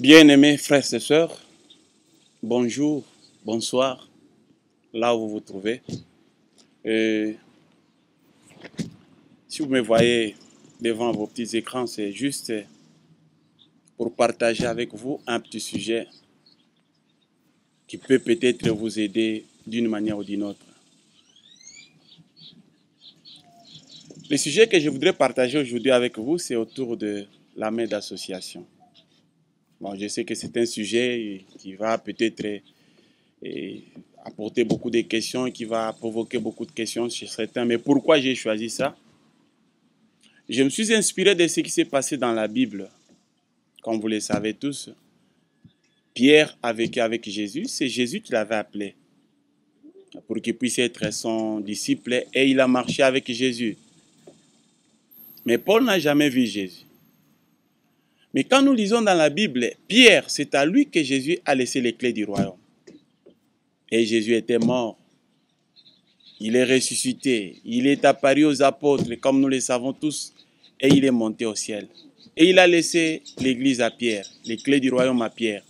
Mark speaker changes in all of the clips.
Speaker 1: Bien-aimés frères et sœurs, bonjour, bonsoir, là où vous vous trouvez. Si vous me voyez devant vos petits écrans, c'est juste pour partager avec vous un petit sujet qui peut peut-être vous aider d'une manière ou d'une autre. Le sujet que je voudrais partager aujourd'hui avec vous, c'est autour de la main d'association. Bon, je sais que c'est un sujet qui va peut-être apporter beaucoup de questions, qui va provoquer beaucoup de questions chez certains. Mais pourquoi j'ai choisi ça? Je me suis inspiré de ce qui s'est passé dans la Bible. Comme vous le savez tous, Pierre a vécu avec Jésus. C'est Jésus qui l'avait appelé pour qu'il puisse être son disciple et il a marché avec Jésus. Mais Paul n'a jamais vu Jésus. Mais quand nous lisons dans la Bible, Pierre, c'est à lui que Jésus a laissé les clés du royaume. Et Jésus était mort. Il est ressuscité. Il est apparu aux apôtres, comme nous le savons tous, et il est monté au ciel. Et il a laissé l'église à Pierre, les clés du royaume à Pierre.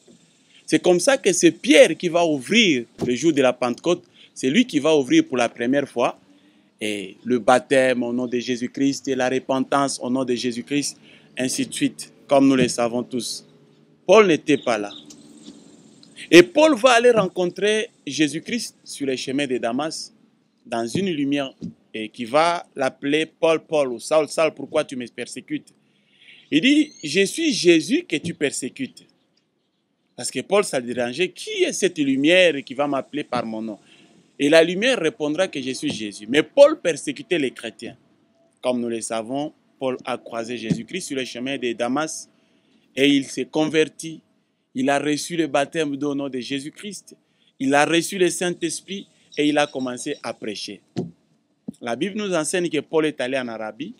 Speaker 1: C'est comme ça que c'est Pierre qui va ouvrir le jour de la Pentecôte. C'est lui qui va ouvrir pour la première fois. Et le baptême au nom de Jésus-Christ et la repentance au nom de Jésus-Christ, ainsi de suite, comme nous le savons tous. Paul n'était pas là. Et Paul va aller rencontrer Jésus-Christ sur les chemins de Damas, dans une lumière, et qui va l'appeler Paul, Paul, ou Saul, Saul, pourquoi tu me persécutes? Il dit, je suis Jésus que tu persécutes. Parce que Paul, ça le dérangeait. Qui est cette lumière qui va m'appeler par mon nom? Et la lumière répondra que je suis Jésus. Mais Paul persécutait les chrétiens. Comme nous le savons, Paul a croisé Jésus-Christ sur le chemin de Damas et il s'est converti. Il a reçu le baptême au nom de Jésus-Christ. Il a reçu le Saint-Esprit et il a commencé à prêcher. La Bible nous enseigne que Paul est allé en Arabie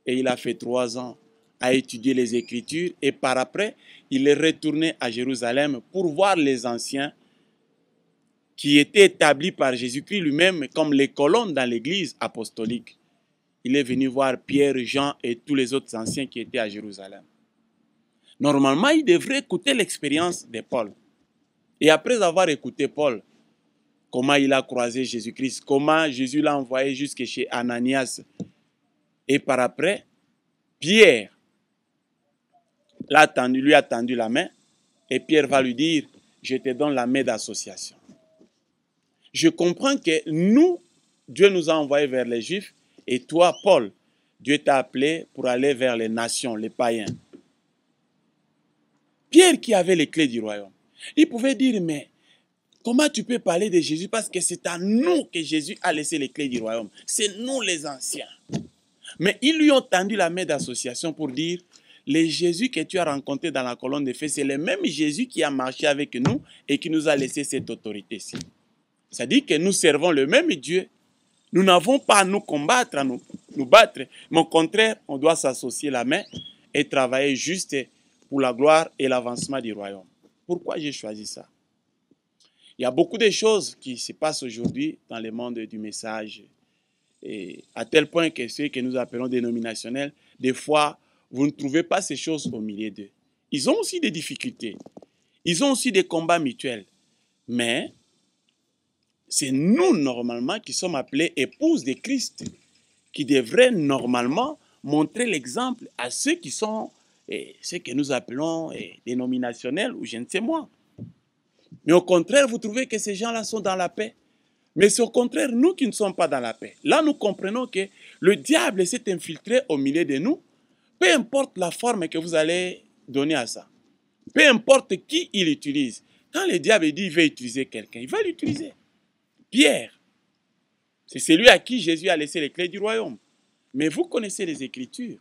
Speaker 1: et il a fait 3 ans à étudier les Écritures et par après, il est retourné à Jérusalem pour voir les anciens qui étaient établis par Jésus-Christ lui-même comme les colonnes dans l'église apostolique. Il est venu voir Pierre, Jean et tous les autres anciens qui étaient à Jérusalem. Normalement, il devrait écouter l'expérience de Paul. Et après avoir écouté Paul, comment il a croisé Jésus-Christ, comment Jésus l'a envoyé jusque chez Ananias, et par après, Pierre lui a tendu la main, et Pierre va lui dire, je te donne la main d'association. Je comprends que nous, Dieu nous a envoyés vers les Juifs, et toi, Paul, Dieu t'a appelé pour aller vers les nations, les païens. Pierre qui avait les clés du royaume, il pouvait dire, mais comment tu peux parler de Jésus parce que c'est à nous que Jésus a laissé les clés du royaume. C'est nous les anciens. Mais ils lui ont tendu la main d'association pour dire, le Jésus que tu as rencontré dans la colonne de feu, c'est le même Jésus qui a marché avec nous et qui nous a laissé cette autorité-ci. C'est-à-dire que nous servons le même Dieu. Nous n'avons pas à nous combattre, à nous battre. Mais au contraire, on doit s'associer la main et travailler juste pour la gloire et l'avancement du royaume. Pourquoi j'ai choisi ça? Il y a beaucoup de choses qui se passent aujourd'hui dans le monde du message. Et à tel point que ceux que nous appelons dénominationnels, des fois, vous ne trouvez pas ces choses au milieu d'eux. Ils ont aussi des difficultés. Ils ont aussi des combats mutuels. Mais c'est nous, normalement, qui sommes appelés épouses de Christ, qui devraient normalement montrer l'exemple à ceux qui sont, ceux que nous appelons dénominationnels ou je ne sais moi. Mais au contraire, vous trouvez que ces gens-là sont dans la paix. Mais c'est au contraire nous qui ne sommes pas dans la paix. Là, nous comprenons que le diable s'est infiltré au milieu de nous. Peu importe la forme que vous allez donner à ça. Peu importe qui il utilise. Quand le diable dit qu'il veut utiliser quelqu'un, il va l'utiliser. Pierre, c'est celui à qui Jésus a laissé les clés du royaume. Mais vous connaissez les Écritures.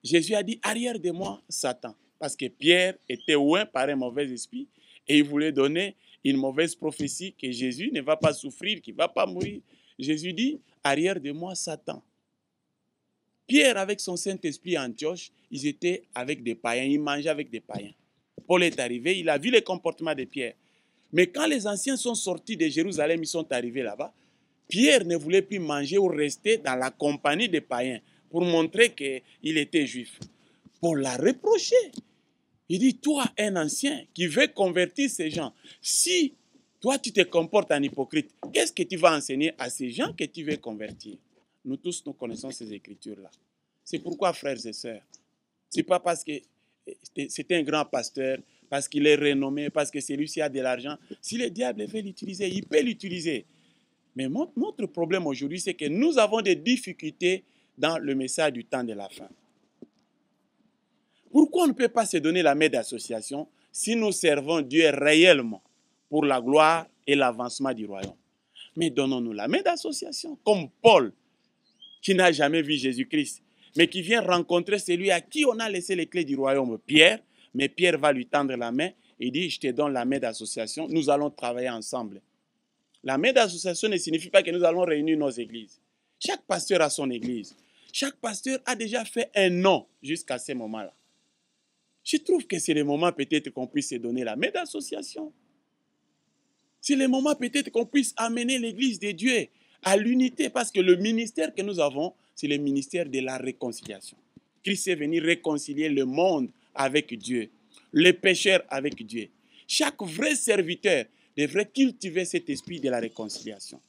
Speaker 1: Jésus a dit, arrière de moi, Satan. Parce que Pierre était oint par un mauvais esprit et il voulait donner une mauvaise prophétie que Jésus ne va pas souffrir, qu'il ne va pas mourir. Jésus dit, arrière de moi, Satan. Pierre, avec son Saint-Esprit à Antioche, ils étaient avec des païens, ils mangeaient avec des païens. Paul est arrivé, il a vu le comportement de Pierre. Mais quand les anciens sont sortis de Jérusalem, ils sont arrivés là-bas, Pierre ne voulait plus manger ou rester dans la compagnie des païens pour montrer qu'il était juif. Paul l'a reproché. Il dit, toi, un ancien qui veut convertir ces gens, si toi, tu te comportes en hypocrite, qu'est-ce que tu vas enseigner à ces gens que tu veux convertir? Nous tous, nous connaissons ces écritures-là. C'est pourquoi, frères et sœurs, ce n'est pas parce que c'est un grand pasteur, parce qu'il est renommé, parce que celui-ci a de l'argent. Si le diable veut l'utiliser, il peut l'utiliser. Mais notre problème aujourd'hui, c'est que nous avons des difficultés dans le message du temps de la fin. Pourquoi on ne peut pas se donner la main d'association si nous servons Dieu réellement pour la gloire et l'avancement du royaume? Mais donnons-nous la main d'association, comme Paul, qui n'a jamais vu Jésus-Christ, mais qui vient rencontrer celui à qui on a laissé les clés du royaume, Pierre. Mais Pierre va lui tendre la main et dit, je te donne la main d'association, nous allons travailler ensemble. La main d'association ne signifie pas que nous allons réunir nos églises. Chaque pasteur a son église. Chaque pasteur a déjà fait un nom jusqu'à ce moment-là. Je trouve que c'est le moment peut-être qu'on puisse se donner la main d'association. C'est le moment peut-être qu'on puisse amener l'église de Dieu à l'unité, parce que le ministère que nous avons, c'est le ministère de la réconciliation. Christ est venu réconcilier le monde avec Dieu, les pécheurs avec Dieu. Chaque vrai serviteur devrait cultiver cet esprit de la réconciliation,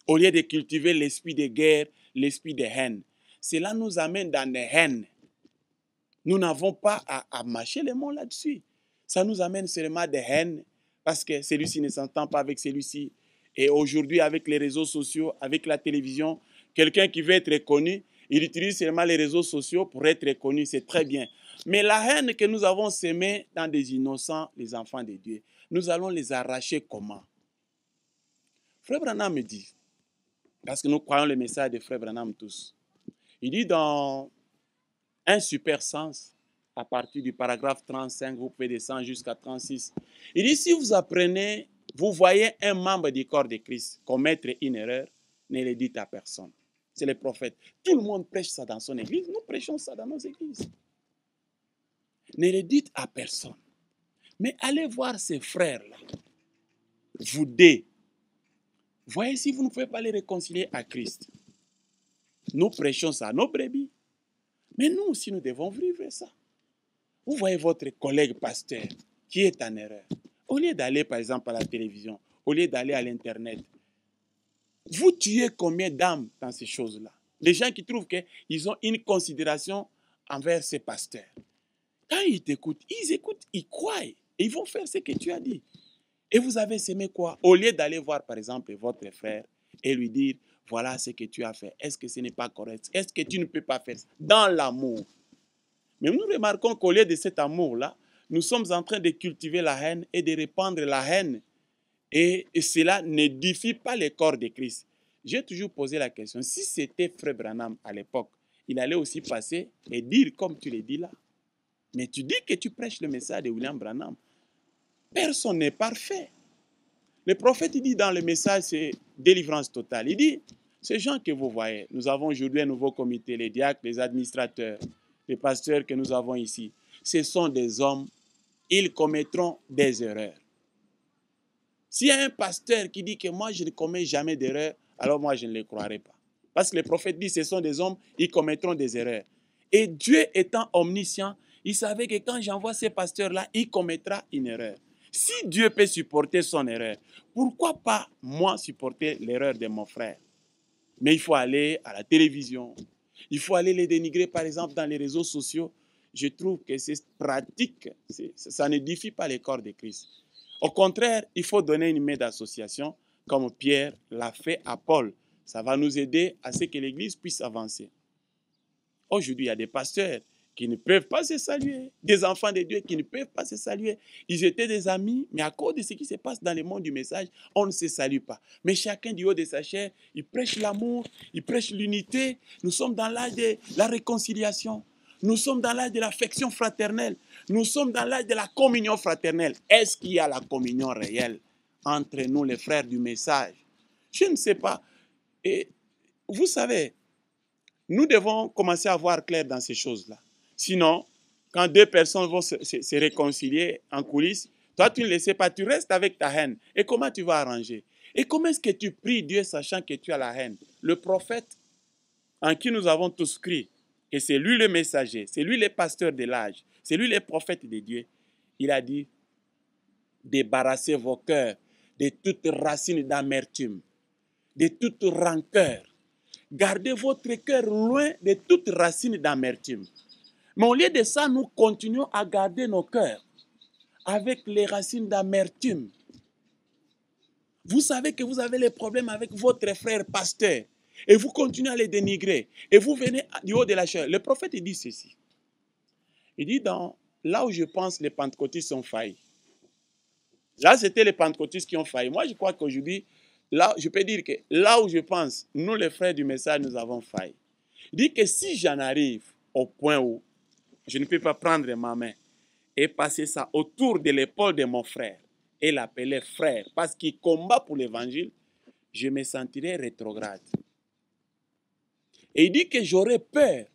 Speaker 1: au lieu de cultiver l'esprit de guerre, l'esprit de haine. Cela nous amène dans des haines. Nous n'avons pas à mâcher les mots là-dessus. Ça nous amène seulement des haines, parce que celui-ci ne s'entend pas avec celui-ci. Et aujourd'hui, avec les réseaux sociaux, avec la télévision, quelqu'un qui veut être connu, il utilise seulement les réseaux sociaux pour être connu, c'est très bien. Mais la haine que nous avons sémée dans des innocents, les enfants de Dieu, nous allons les arracher comment? Frère Branham me dit, parce que nous croyons le message de Frère Branham tous, il dit dans un super sens, à partir du paragraphe 35, vous pouvez descendre jusqu'à 36. Il dit, si vous apprenez, vous voyez un membre du corps de Christ commettre une erreur, ne le dites à personne. C'est le prophète. Tout le monde prêche ça dans son église. Nous prêchons ça dans nos églises. Ne le dites à personne. Mais allez voir ces frères-là. Vous deux. Voyez si vous ne pouvez pas les réconcilier à Christ. Nous prêchons ça à nos brebis. Mais nous aussi, nous devons vivre ça. Vous voyez votre collègue pasteur qui est en erreur. Au lieu d'aller, par exemple, à la télévision, au lieu d'aller à l'Internet, vous tuez combien d'âmes dans ces choses-là? Les gens qui trouvent qu'ils ont une considération envers ces pasteurs. Quand ils t'écoutent, ils croient et ils vont faire ce que tu as dit. Et vous avez semé quoi? Au lieu d'aller voir, par exemple, votre frère et lui dire, voilà ce que tu as fait. Est-ce que ce n'est pas correct? Est-ce que tu ne peux pas faire ça? Dans l'amour. Mais nous remarquons qu'au lieu de cet amour-là, nous sommes en train de cultiver la haine et de répandre la haine. Et cela n'édifie pas le corps de Christ. J'ai toujours posé la question, si c'était Frère Branham à l'époque, il allait aussi passer et dire comme tu le dis là. Mais tu dis que tu prêches le message de William Branham. Personne n'est parfait. Le prophète, il dit dans le message, c'est délivrance totale. Il dit, ces gens que vous voyez, nous avons aujourd'hui un nouveau comité, les diacres, les administrateurs, les pasteurs que nous avons ici. Ce sont des hommes, ils commettront des erreurs. S'il y a un pasteur qui dit que moi je ne commets jamais d'erreur, alors moi je ne le croirai pas. Parce que le prophète dit que ce sont des hommes, ils commettront des erreurs. Et Dieu étant omniscient, il savait que quand j'envoie ces pasteurs-là, il commettra une erreur. Si Dieu peut supporter son erreur, pourquoi pas moi supporter l'erreur de mon frère? Mais il faut aller à la télévision, il faut aller les dénigrer par exemple dans les réseaux sociaux. Je trouve que c'est pratique, ça n'édifie pas le corps de Christ. Au contraire, il faut donner une main d'association comme Pierre l'a fait à Paul. Ça va nous aider à ce que l'Église puisse avancer. Aujourd'hui, il y a des pasteurs qui ne peuvent pas se saluer, des enfants de Dieu qui ne peuvent pas se saluer. Ils étaient des amis, mais à cause de ce qui se passe dans le monde du message, on ne se salue pas. Mais chacun du haut de sa chair, il prêche l'amour, il prêche l'unité. Nous sommes dans l'âge de la réconciliation. Nous sommes dans l'âge de l'affection fraternelle. Nous sommes dans l'âge de la communion fraternelle. Est-ce qu'il y a la communion réelle entre nous, les frères du message? Je ne sais pas. Et vous savez, nous devons commencer à voir clair dans ces choses-là. Sinon, quand deux personnes vont se réconcilier en coulisses, toi, tu ne le sais pas, tu restes avec ta haine. Et comment tu vas arranger? Et comment est-ce que tu pries Dieu sachant que tu as la haine? Le prophète en qui nous avons tous cru, et c'est lui le messager, c'est lui le pasteur de l'âge, C'est lui le prophète de Dieu. Il a dit, débarrassez vos cœurs de toute racine d'amertume, de toute rancœur. Gardez votre cœur loin de toute racine d'amertume. Mais au lieu de ça, nous continuons à garder nos cœurs avec les racines d'amertume. Vous savez que vous avez les problèmes avec votre frère pasteur et vous continuez à les dénigrer et vous venez du haut de la chair. Le prophète dit ceci. Il dit là où je pense les pentecôtistes ont failli. Là, c'était les pentecôtistes qui ont failli. Moi, je crois qu'aujourd'hui, là, je peux dire que là où je pense, nous les frères du message, nous avons failli. Il dit que si j'en arrive au point où je ne peux pas prendre ma main et passer ça autour de l'épaule de mon frère et l'appeler frère parce qu'il combat pour l'évangile, je me sentirai rétrograde. Et il dit que j'aurais peur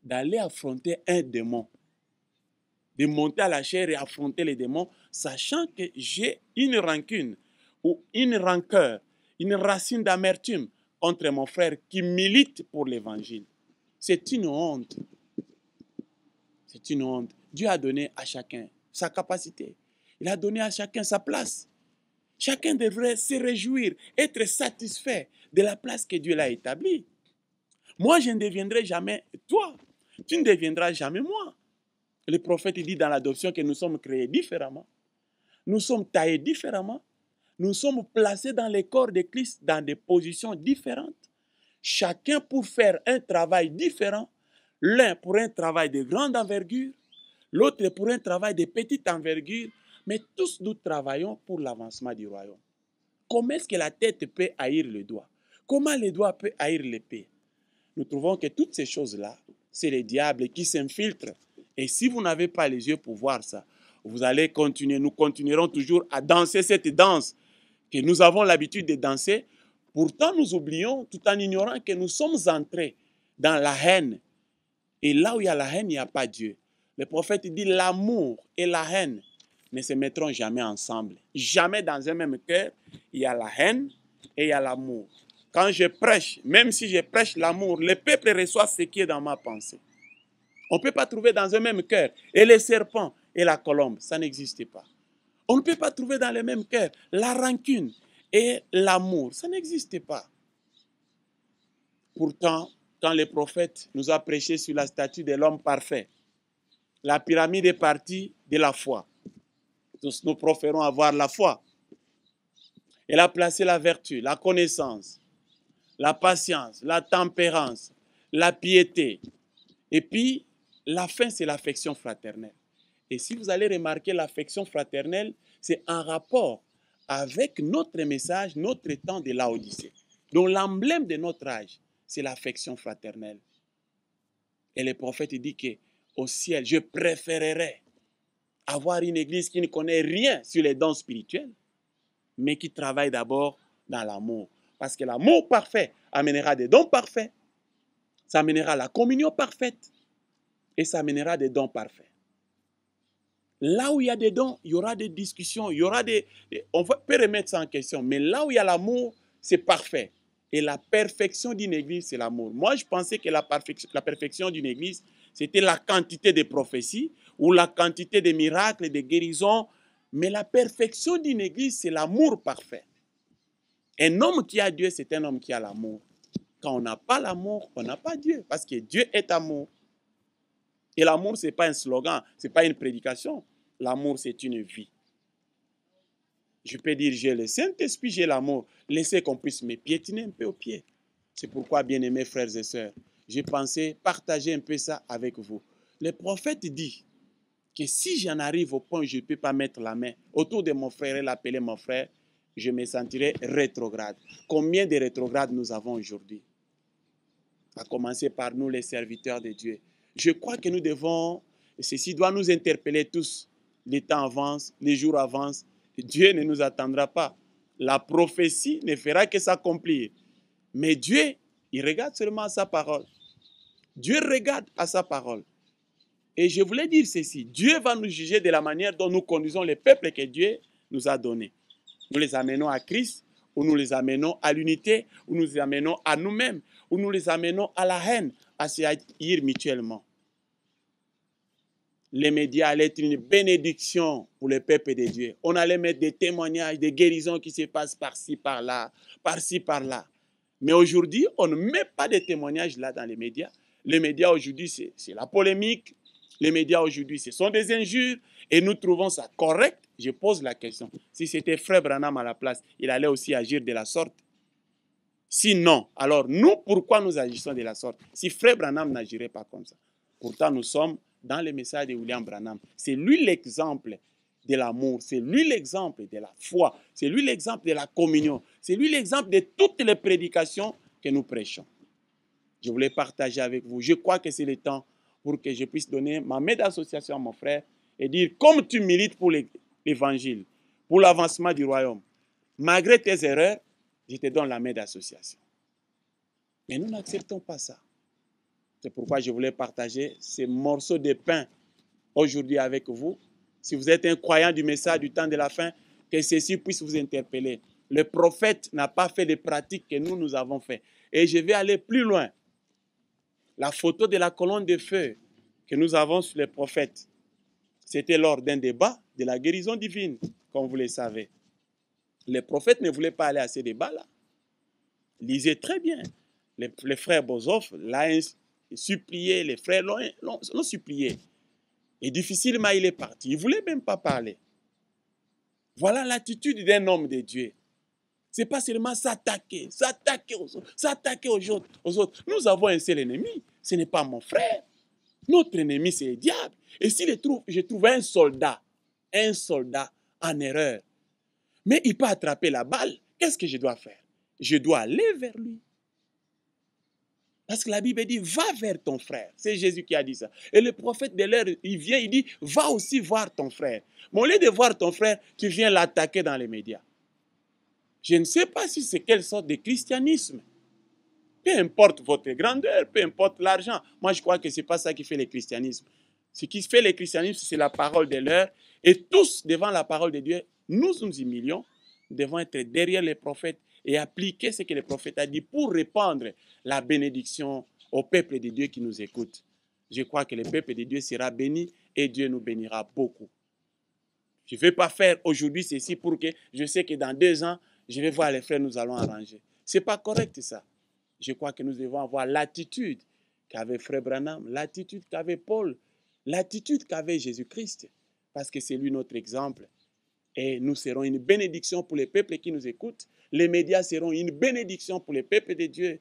Speaker 1: d'aller affronter un démon, de monter à la chair et affronter les démons, sachant que j'ai une rancune ou une rancœur, une racine d'amertume contre mon frère qui milite pour l'évangile. C'est une honte. C'est une honte. Dieu a donné à chacun sa capacité. Il a donné à chacun sa place. Chacun devrait se réjouir, être satisfait de la place que Dieu l'a établie. Moi, je ne deviendrai jamais toi. Tu ne deviendras jamais moi. Le prophète dit dans l'adoption que nous sommes créés différemment. Nous sommes taillés différemment. Nous sommes placés dans les corps de Christ dans des positions différentes. Chacun pour faire un travail différent. L'un pour un travail de grande envergure, l'autre pour un travail de petite envergure, mais tous nous travaillons pour l'avancement du royaume. Comment est-ce que la tête peut haïr le doigt? Comment le doigt peut haïr l'épée? Nous trouvons que toutes ces choses-là, c'est le diable qui s'infiltre. Et si vous n'avez pas les yeux pour voir ça, vous allez continuer, nous continuerons toujours à danser cette danse que nous avons l'habitude de danser. Pourtant, nous oublions, tout en ignorant que nous sommes entrés dans la haine. Et là où il y a la haine, il n'y a pas Dieu. Le prophète dit l'amour et la haine ne se mettront jamais ensemble. Jamais dans un même cœur, il y a la haine et il y a l'amour. Quand je prêche, même si je prêche l'amour, le peuple reçoit ce qui est dans ma pensée. On ne peut pas trouver dans un même cœur et les serpents et la colombe, ça n'existe pas. On ne peut pas trouver dans le même cœur la rancune et l'amour, ça n'existe pas. Pourtant, quand le prophète nous a prêché sur la statue de l'homme parfait, la pyramide est partie de la foi. Nous préférons avoir la foi. Elle a placé la vertu, la connaissance, la patience, la tempérance, la piété. Et puis, la fin, c'est l'affection fraternelle. Et si vous allez remarquer l'affection fraternelle, c'est en rapport avec notre message, notre temps de Laodicée. Donc, l'emblème de notre âge, c'est l'affection fraternelle. Et le prophète dit qu'au ciel, je préférerais avoir une église qui ne connaît rien sur les dons spirituels, mais qui travaille d'abord dans l'amour. Parce que l'amour parfait amènera des dons parfaits, ça amènera la communion parfaite et ça amènera des dons parfaits. Là où il y a des dons, il y aura des discussions, il y aura on peut remettre ça en question, mais là où il y a l'amour, c'est parfait. Et la perfection d'une église, c'est l'amour. Moi, je pensais que la perfection d'une église, c'était la quantité de prophéties ou la quantité de miracles, de guérisons. Mais la perfection d'une église, c'est l'amour parfait. Un homme qui a Dieu, c'est un homme qui a l'amour. Quand on n'a pas l'amour, on n'a pas Dieu. Parce que Dieu est amour. Et l'amour, ce n'est pas un slogan, ce n'est pas une prédication. L'amour, c'est une vie. Je peux dire, j'ai le Saint-Esprit, j'ai l'amour. Laissez qu'on puisse me piétiner un peu aux pieds. C'est pourquoi, bien-aimés frères et sœurs, j'ai pensé partager un peu ça avec vous. Le prophète dit que si j'en arrive au point où je ne peux pas mettre la main autour de mon frère et l'appeler mon frère, je me sentirai rétrograde. Combien de rétrogrades nous avons aujourd'hui? À commencer par nous, les serviteurs de Dieu. Je crois que nous devons, et ceci doit nous interpeller tous. Les temps avancent, les jours avancent. Dieu ne nous attendra pas. La prophétie ne fera que s'accomplir. Mais Dieu, il regarde seulement à sa parole. Dieu regarde à sa parole. Et je voulais dire ceci. Dieu va nous juger de la manière dont nous conduisons les peuples que Dieu nous a donnés. Nous les amenons à Christ, ou nous les amenons à l'unité, ou nous les amenons à nous-mêmes, ou nous les amenons à la haine, à se haïr mutuellement. les médias allaient être une bénédiction pour le peuple de Dieu. On allait mettre des témoignages, des guérisons qui se passent par-ci, par-là, par-ci, par-là. Mais aujourd'hui, on ne met pas de témoignages là dans les médias. Les médias aujourd'hui, c'est la polémique. Les médias aujourd'hui, ce sont des injures. Et nous trouvons ça correct. Je pose la question. Si c'était Frère Branham à la place, il allait aussi agir de la sorte. Sinon, alors nous, pourquoi nous agissons de la sorte? Si Frère Branham n'agirait pas comme ça. Pourtant, nous sommes dans le message de William Branham. C'est lui l'exemple de l'amour, c'est lui l'exemple de la foi, c'est lui l'exemple de la communion, c'est lui l'exemple de toutes les prédications que nous prêchons. Je voulais partager avec vous. Je crois que c'est le temps pour que je puisse donner ma main d'association à mon frère et dire, comme tu milites pour l'évangile, pour l'avancement du royaume, malgré tes erreurs, je te donne la main d'association. Mais nous n'acceptons pas ça. C'est pourquoi je voulais partager ces morceaux de pain aujourd'hui avec vous. Si vous êtes un croyant du message du temps de la fin, que ceci puisse vous interpeller. Le prophète n'a pas fait des pratiques que nous avons fait. Et je vais aller plus loin. La photo de la colonne de feu que nous avons sur les prophètes, c'était lors d'un débat de la guérison divine, comme vous le savez. Les prophètes ne voulaient pas aller à ces débats-là. Lisez très bien. Les frères Bozoff l'ont supplié, les frères l'ont supplié. Et difficilement, il est parti. Il ne voulait même pas parler. Voilà l'attitude d'un homme de Dieu. Ce n'est pas seulement s'attaquer aux autres. Nous avons un seul ennemi. Ce n'est pas mon frère. Notre ennemi, c'est le diable. Et si je trouve un soldat en erreur, mais il peut attraper la balle, qu'est-ce que je dois faire? Je dois aller vers lui. Parce que la Bible dit, va vers ton frère. C'est Jésus qui a dit ça. Et le prophète de l'heure, il vient, il dit, va aussi voir ton frère. Mais au lieu de voir ton frère, tu viens l'attaquer dans les médias. Je ne sais pas si c'est quelle sorte de christianisme. Peu importe votre grandeur, peu importe l'argent. Moi, je crois que ce n'est pas ça qui fait le christianisme. Ce qui fait le christianisme, c'est la parole de l'heure. Et tous, devant la parole de Dieu, nous nous humilions. Nous devons être derrière les prophètes et appliquer ce que le prophète a dit pour répandre la bénédiction au peuple de Dieu qui nous écoute. Je crois que le peuple de Dieu sera béni et Dieu nous bénira beaucoup. Je ne vais pas faire aujourd'hui ceci pour que je sais que dans 2 ans, je vais voir les frères, nous allons arranger. Ce n'est pas correct ça. Je crois que nous devons avoir l'attitude qu'avait Frère Branham, l'attitude qu'avait Paul, l'attitude qu'avait Jésus-Christ, parce que c'est lui notre exemple. Et nous serons une bénédiction pour les peuples qui nous écoutent. Les médias seront une bénédiction pour les peuples de Dieu.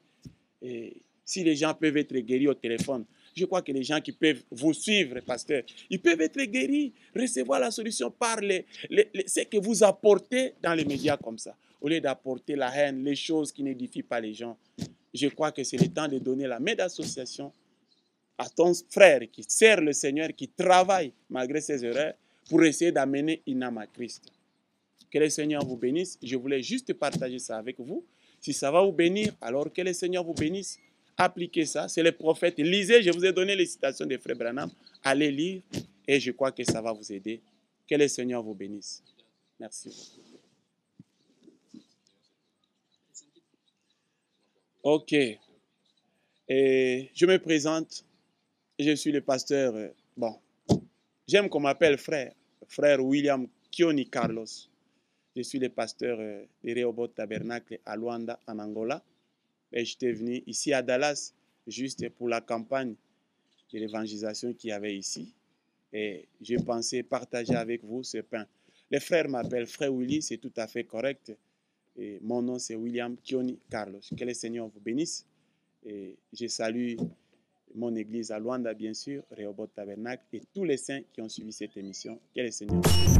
Speaker 1: Et si les gens peuvent être guéris au téléphone, je crois que les gens qui peuvent vous suivre, pasteur, ils peuvent être guéris, recevoir la solution par ce que vous apportez dans les médias comme ça. Au lieu d'apporter la haine, les choses qui n'édifient pas les gens. Je crois que c'est le temps de donner la main d'association à ton frère qui sert le Seigneur, qui travaille malgré ses erreurs, pour essayer d'amener une âme à Christ. Que le Seigneur vous bénisse. Je voulais juste partager ça avec vous. Si ça va vous bénir, alors que le Seigneur vous bénisse. Appliquez ça. C'est le prophète. Lisez, je vous ai donné les citations de Frère Branham. Allez lire et je crois que ça va vous aider. Que le Seigneur vous bénisse. Merci. Ok. Et je me présente. Je suis le pasteur. J'aime qu'on m'appelle frère William Kioni Carlos. Je suis le pasteur de Rehoboth Tabernacle à Luanda, en Angola. Et j'étais venu ici à Dallas, juste pour la campagne de l'évangélisation qu'il y avait ici. Et je pensais partager avec vous ce pain. Les frères m'appellent frère Willy, c'est tout à fait correct. Et mon nom, c'est William Kioni Carlos. Que le Seigneur vous bénisse. Et je salue mon église à Luanda, bien sûr, Rehoboth Tabernacle, et tous les saints qui ont suivi cette émission. Que le Seigneur vous bénisse.